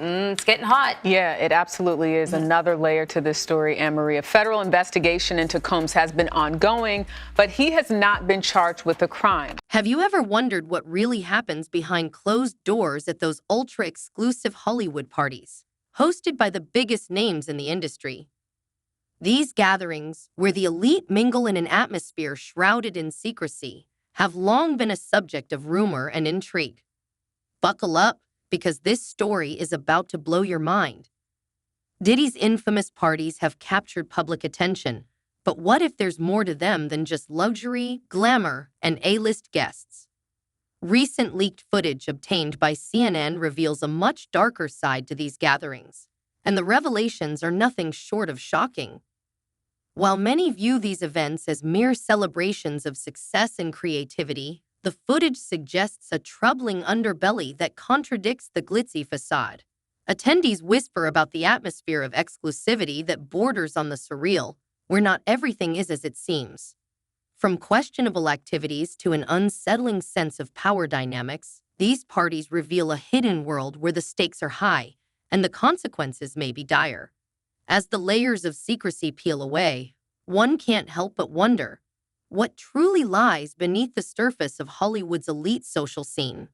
It's getting hot. Yeah, it absolutely is. Another layer to this story, Anne-Marie. A federal investigation into Combs has been ongoing, but he has not been charged with a crime. Have you ever wondered what really happens behind closed doors at those ultra-exclusive Hollywood parties, hosted by the biggest names in the industry? These gatherings, where the elite mingle in an atmosphere shrouded in secrecy, have long been a subject of rumor and intrigue. Buckle up, because this story is about to blow your mind. Diddy's infamous parties have captured public attention, but what if there's more to them than just luxury, glamour, and A-list guests? Recent leaked footage obtained by CNN reveals a much darker side to these gatherings, and the revelations are nothing short of shocking. While many view these events as mere celebrations of success and creativity, the footage suggests a troubling underbelly that contradicts the glitzy facade. Attendees whisper about the atmosphere of exclusivity that borders on the surreal, where not everything is as it seems. From questionable activities to an unsettling sense of power dynamics, these parties reveal a hidden world where the stakes are high and the consequences may be dire. As the layers of secrecy peel away, one can't help but wonder, what truly lies beneath the surface of Hollywood's elite social scene?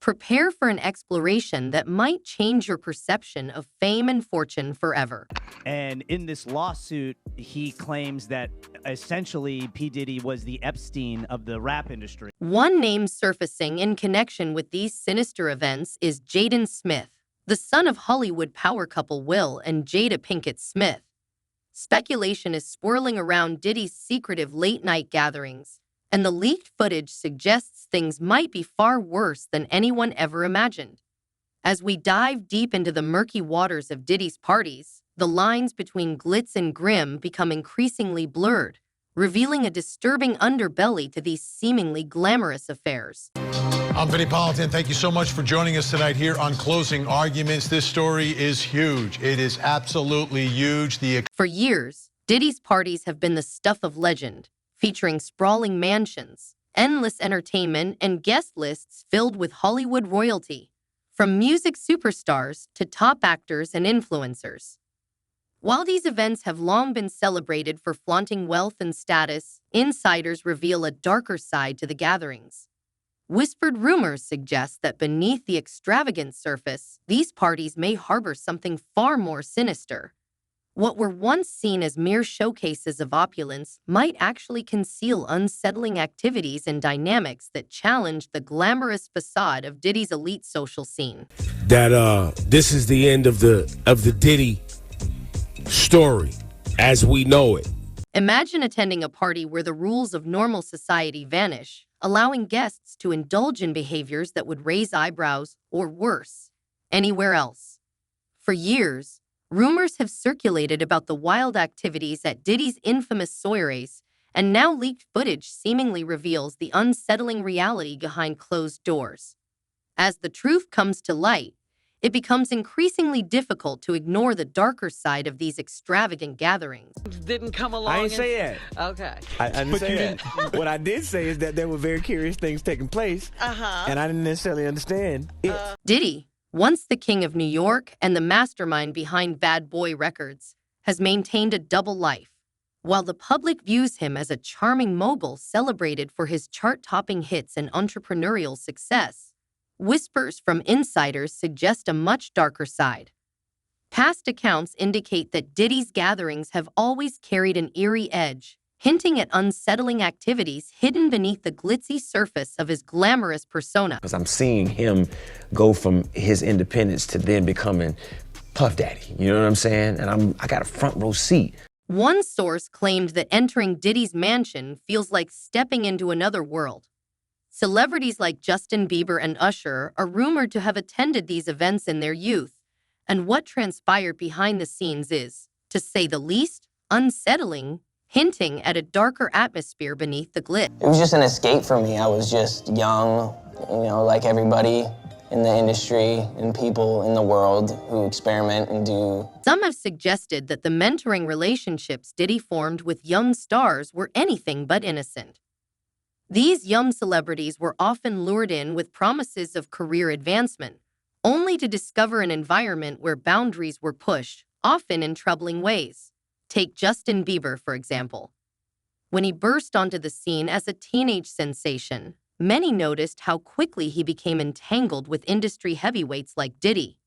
Prepare for an exploration that might change your perception of fame and fortune forever. And in this lawsuit, he claims that essentially P. Diddy was the Epstein of the rap industry. One name surfacing in connection with these sinister events is Jaden Smith, the son of Hollywood power couple Will and Jada Pinkett Smith. Speculation is swirling around Diddy's secretive late-night gatherings, and the leaked footage suggests things might be far worse than anyone ever imagined. As we dive deep into the murky waters of Diddy's parties, the lines between glitz and grim become increasingly blurred, revealing a disturbing underbelly to these seemingly glamorous affairs. I'm Vinny Politan. Thank you so much for joining us tonight here on Closing Arguments. This story is huge. It is absolutely huge. For years, Diddy's parties have been the stuff of legend, featuring sprawling mansions, endless entertainment, and guest lists filled with Hollywood royalty, from music superstars to top actors and influencers. While these events have long been celebrated for flaunting wealth and status, insiders reveal a darker side to the gatherings. Whispered rumors suggest that beneath the extravagant surface, these parties may harbor something far more sinister. What were once seen as mere showcases of opulence might actually conceal unsettling activities and dynamics that challenge the glamorous facade of Diddy's elite social scene. That this is the end of the Diddy story as we know it. Imagine attending a party where the rules of normal society vanish, allowing guests to indulge in behaviors that would raise eyebrows, or worse, anywhere else. For years, rumors have circulated about the wild activities at Diddy's infamous soirees, and now leaked footage seemingly reveals the unsettling reality behind closed doors. As the truth comes to light, it becomes increasingly difficult to ignore the darker side of these extravagant gatherings. Didn't come along. I didn't say that. Okay. I didn't say that. What I did say is that there were very curious things taking place, and I didn't necessarily understand it. Diddy, once the king of New York and the mastermind behind Bad Boy Records, has maintained a double life. While the public views him as a charming mogul celebrated for his chart-topping hits and entrepreneurial success, whispers from insiders suggest a much darker side. Past accounts indicate that Diddy's gatherings have always carried an eerie edge, hinting at unsettling activities hidden beneath the glitzy surface of his glamorous persona. Because I'm seeing him go from his independence to then becoming Puff Daddy, you know what I'm saying? And I got a front row seat. One source claimed that entering Diddy's mansion feels like stepping into another world. Celebrities like Justin Bieber and Usher are rumored to have attended these events in their youth, and what transpired behind the scenes is, to say the least, unsettling, hinting at a darker atmosphere beneath the glitz. It was just an escape for me. I was just young, like everybody in the industry and people in the world who experiment and do. Some have suggested that the mentoring relationships Diddy formed with young stars were anything but innocent. These young celebrities were often lured in with promises of career advancement, only to discover an environment where boundaries were pushed, often in troubling ways. Take Justin Bieber, for example. When he burst onto the scene as a teenage sensation, many noticed how quickly he became entangled with industry heavyweights like Diddy.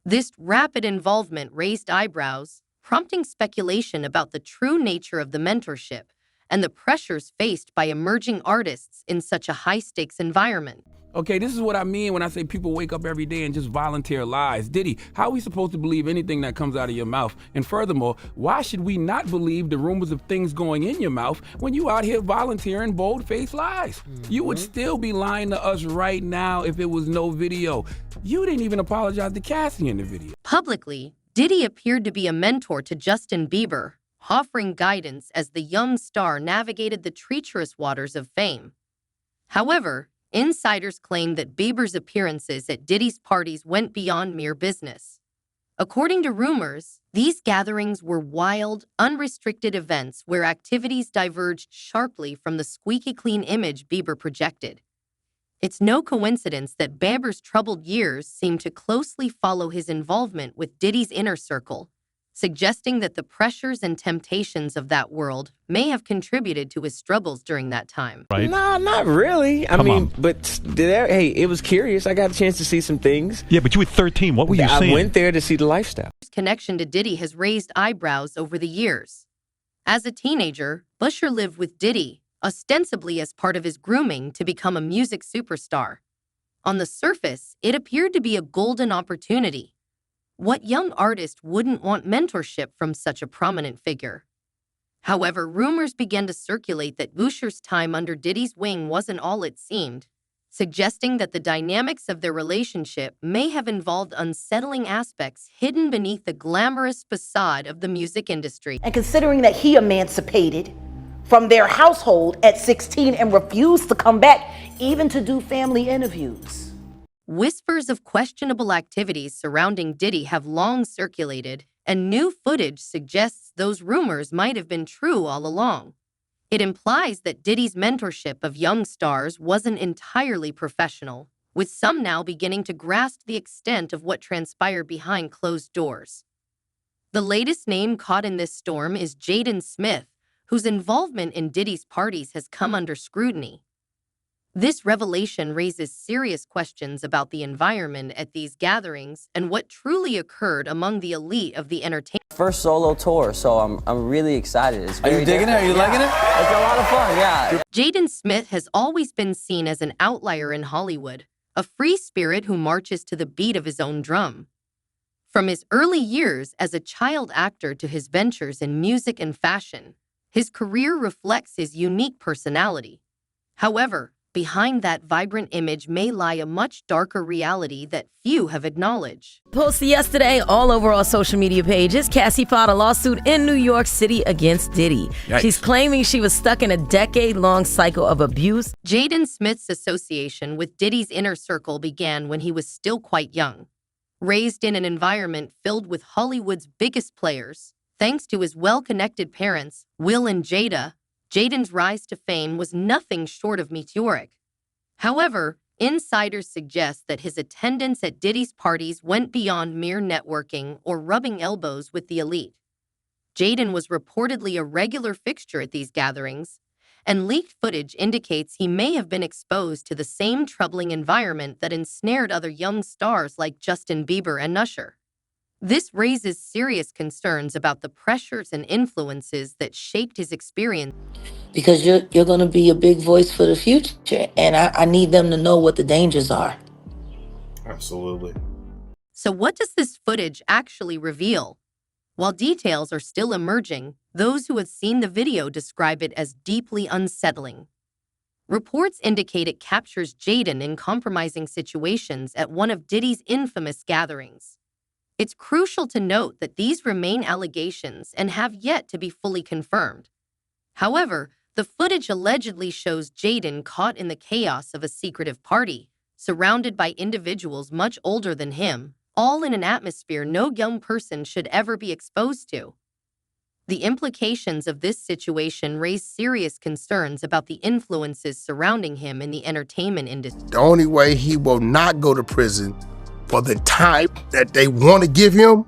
This rapid involvement raised eyebrows, prompting speculation about the true nature of the mentorship and the pressures faced by emerging artists in such a high-stakes environment. Okay, this is what I mean when I say people wake up every day and just volunteer lies. Diddy, how are we supposed to believe anything that comes out of your mouth? And furthermore, why should we not believe the rumors of things going in your mouth when you out here volunteering bold-faced lies? You would still be lying to us right now if it was no video. You didn't even apologize to Cassie in the video. Publicly, Diddy appeared to be a mentor to Justin Bieber, offering guidance as the young star navigated the treacherous waters of fame. However, insiders claim that Bieber's appearances at Diddy's parties went beyond mere business. According to rumors, these gatherings were wild, unrestricted events where activities diverged sharply from the squeaky clean image Bieber projected. It's no coincidence that Bieber's troubled years seem to closely follow his involvement with Diddy's inner circle, suggesting that the pressures and temptations of that world may have contributed to his struggles during that time. Right? Nah, not really. I mean, but hey, it was curious. I got a chance to see some things. Yeah, but you were 13. What were you seeing? I went there to see the lifestyle. His connection to Diddy has raised eyebrows over the years. As a teenager, Busher lived with Diddy, ostensibly as part of his grooming to become a music superstar. On the surface, it appeared to be a golden opportunity. What young artist wouldn't want mentorship from such a prominent figure? However, rumors began to circulate that Busher's time under Diddy's wing wasn't all it seemed, suggesting that the dynamics of their relationship may have involved unsettling aspects hidden beneath the glamorous facade of the music industry. And considering that he emancipated from their household at 16 and refused to come back even to do family interviews. Whispers of questionable activities surrounding Diddy have long circulated, and new footage suggests those rumors might have been true all along. It implies that Diddy's mentorship of young stars wasn't entirely professional, with some now beginning to grasp the extent of what transpired behind closed doors. The latest name caught in this storm is Jaden Smith, whose involvement in Diddy's parties has come under scrutiny. This revelation raises serious questions about the environment at these gatherings and what truly occurred among the elite of the entertainment. First solo tour, so I'm really excited. It's Are you digging it? Are you liking it? It's a lot of fun, yeah. Jaden Smith has always been seen as an outlier in Hollywood, a free spirit who marches to the beat of his own drum. From his early years as a child actor to his ventures in music and fashion, his career reflects his unique personality. However, behind that vibrant image may lie a much darker reality that few have acknowledged. Posted yesterday all over our social media pages, Cassie filed a lawsuit in New York City against Diddy. Yikes. She's claiming she was stuck in a decade-long cycle of abuse. Jaden Smith's association with Diddy's inner circle began when he was still quite young. Raised in an environment filled with Hollywood's biggest players, thanks to his well-connected parents, Will and Jada, Jaden's rise to fame was nothing short of meteoric. However, insiders suggest that his attendance at Diddy's parties went beyond mere networking or rubbing elbows with the elite. Jaden was reportedly a regular fixture at these gatherings, and leaked footage indicates he may have been exposed to the same troubling environment that ensnared other young stars like Justin Bieber and Usher. This raises serious concerns about the pressures and influences that shaped his experience. Because you're going to be a big voice for the future, and I need them to know what the dangers are. Absolutely. So what does this footage actually reveal? While details are still emerging, those who have seen the video describe it as deeply unsettling. Reports indicate it captures Jaden in compromising situations at one of Diddy's infamous gatherings. It's crucial to note that these remain allegations and have yet to be fully confirmed. However, the footage allegedly shows Jaden caught in the chaos of a secretive party, surrounded by individuals much older than him, all in an atmosphere no young person should ever be exposed to. The implications of this situation raise serious concerns about the influences surrounding him in the entertainment industry. The only way he will not go to prison for the time that they want to give him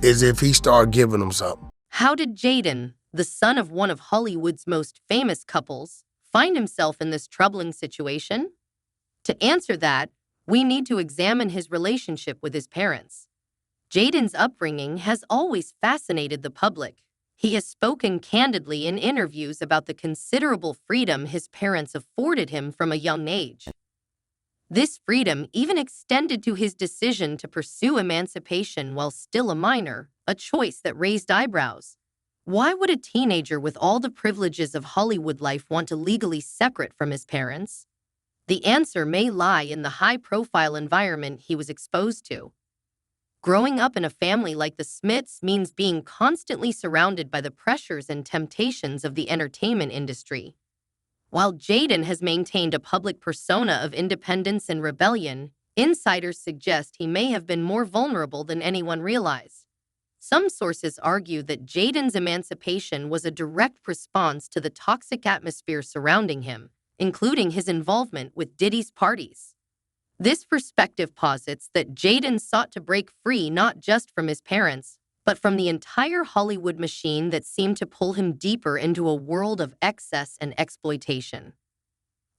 is if he start giving them something. How did Jaden, the son of one of Hollywood's most famous couples, find himself in this troubling situation? To answer that, we need to examine his relationship with his parents. Jaden's upbringing has always fascinated the public. He has spoken candidly in interviews about the considerable freedom his parents afforded him from a young age. This freedom even extended to his decision to pursue emancipation while still a minor, a choice that raised eyebrows. Why would a teenager with all the privileges of Hollywood life want to legally separate from his parents? The answer may lie in the high-profile environment he was exposed to. Growing up in a family like the Smiths means being constantly surrounded by the pressures and temptations of the entertainment industry. While Jaden has maintained a public persona of independence and rebellion, insiders suggest he may have been more vulnerable than anyone realized. Some sources argue that Jaden's emancipation was a direct response to the toxic atmosphere surrounding him, including his involvement with Diddy's parties. This perspective posits that Jaden sought to break free not just from his parents, but from the entire Hollywood machine that seemed to pull him deeper into a world of excess and exploitation.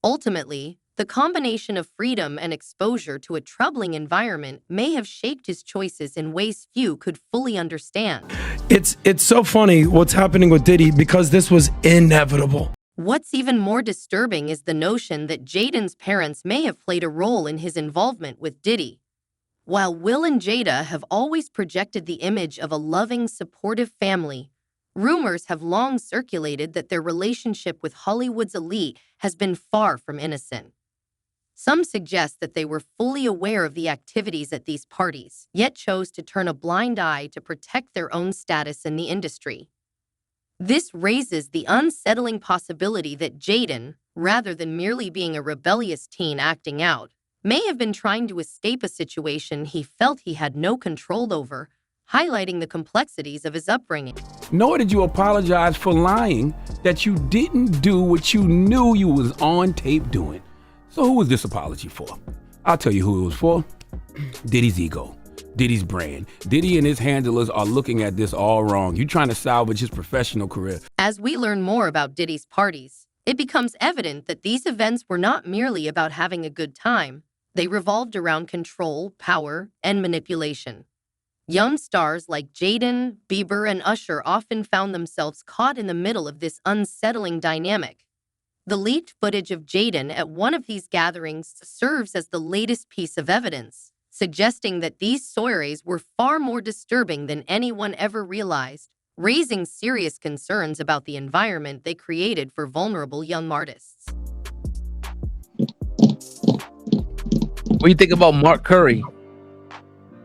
Ultimately, the combination of freedom and exposure to a troubling environment may have shaped his choices in ways few could fully understand. It's so funny what's happening with Diddy because this was inevitable. What's even more disturbing is the notion that Jaden's parents may have played a role in his involvement with Diddy. While Will and Jada have always projected the image of a loving, supportive family, rumors have long circulated that their relationship with Hollywood's elite has been far from innocent. Some suggest that they were fully aware of the activities at these parties, yet chose to turn a blind eye to protect their own status in the industry. This raises the unsettling possibility that Jaden, rather than merely being a rebellious teen acting out, may have been trying to escape a situation he felt he had no control over, highlighting the complexities of his upbringing. Nor did you apologize for lying that you didn't do what you knew you was on tape doing. So who was this apology for? I'll tell you who it was for. Diddy's ego. Diddy's brand. Diddy and his handlers are looking at this all wrong. You trying to salvage his professional career. As we learn more about Diddy's parties, it becomes evident that these events were not merely about having a good time. They revolved around control, power, and manipulation. Young stars like Jaden, Bieber, and Usher often found themselves caught in the middle of this unsettling dynamic. The leaked footage of Jaden at one of these gatherings serves as the latest piece of evidence, suggesting that these soirees were far more disturbing than anyone ever realized, raising serious concerns about the environment they created for vulnerable young artists. What do you think about Mark Curry?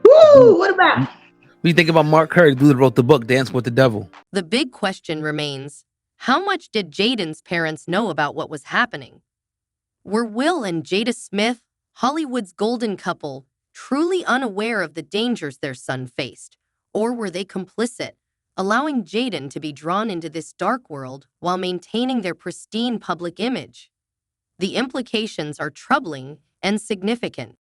Woo! What about? What do you think about Mark Curry, the dude that wrote the book, Dance with the Devil? The big question remains, how much did Jaden's parents know about what was happening? Were Will and Jada Smith, Hollywood's golden couple, truly unaware of the dangers their son faced? Or were they complicit, allowing Jaden to be drawn into this dark world while maintaining their pristine public image? The implications are troubling and significant.